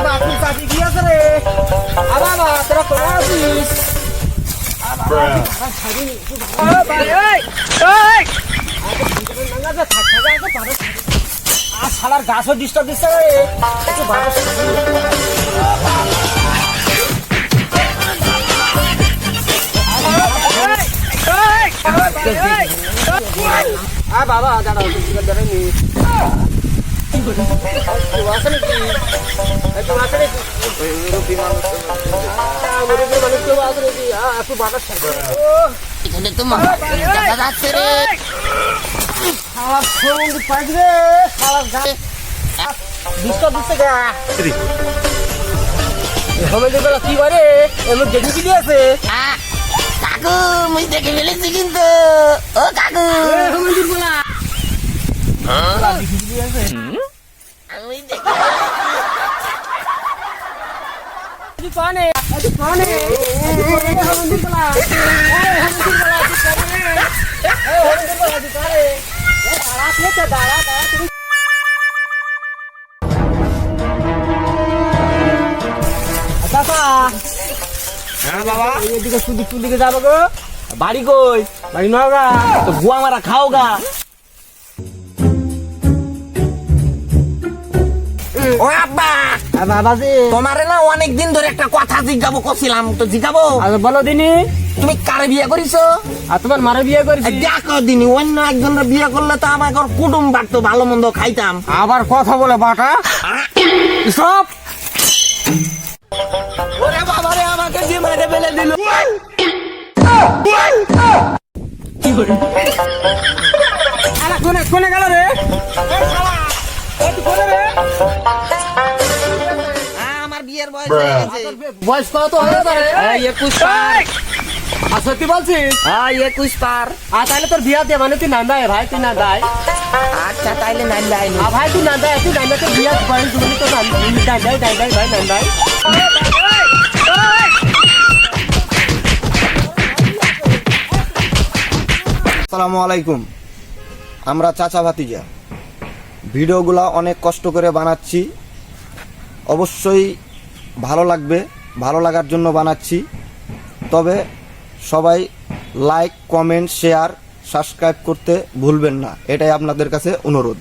Bathroom চাবি কি আছে রে? বাবা তোরা কোন আছিস? শালার গাছও ডিস্টার্ব দিচ্ছে রে। বাবা দাঁড়াও দাঁড়াইনি এখানে তো দেখা যাচ্ছে রে। কি করে এমন দেখে কি আছে? কাকু মুই দেখে ফেলেছি কিন্তু। ও কাকু আমি দেখে বাবা এদিকে সুদিকে যাবো গো। বাড়ি কই? বাড়ি নগা তো গুয়া মারা খাও গা। ও আব্বা বাবাজি তোমারে না অনেকদিন ধরে একটা কথা জিজ্ঞাবো করছিলাম, তো জিজ্ঞাবো। বলো দিনি তুমি কারে বিয়ে করিছো? আর তোমার মারে বিয়ে করেছি। দেখো দিনি অন্য একজনের বিয়ে করলে তো আমার কুটুম বাড়তো, ভালো মন্দ খাইতাম। আবার কথা বলে বাটা সব। ওরে বাবারে আমাকে যে মেরে ফেলে দিল। কি করে কোনে গেল রে? আমার বিয়ের বয়স হয়ে গেছে। বয়স কত হয়ে যাবে? 21 পার। সত্যি বলছিস? 21 পার। তাহলে তোর বিয়া দিয়ে মানে তুই না দেয় ভাই, তুই না দেয়। আচ্ছা তাইলে নাই নাই ভাই তুই না দেয়, তুই না তোর বিয়া বয়স মানে তো দেয় ভাই না দেয়। আসসালামু আলাইকুম। আমরা চাচা ভাতিজা ভিডিওগুলা অনেক কষ্ট করে বানাচ্ছি, অবশ্যই ভালো লাগবে, ভালো লাগার জন্য বানাচ্ছি। তবে সবাই লাইক, কমেন্ট, শেয়ার, সাবস্ক্রাইব করতে ভুলবেন না, এটাই আপনাদের কাছে অনুরোধ।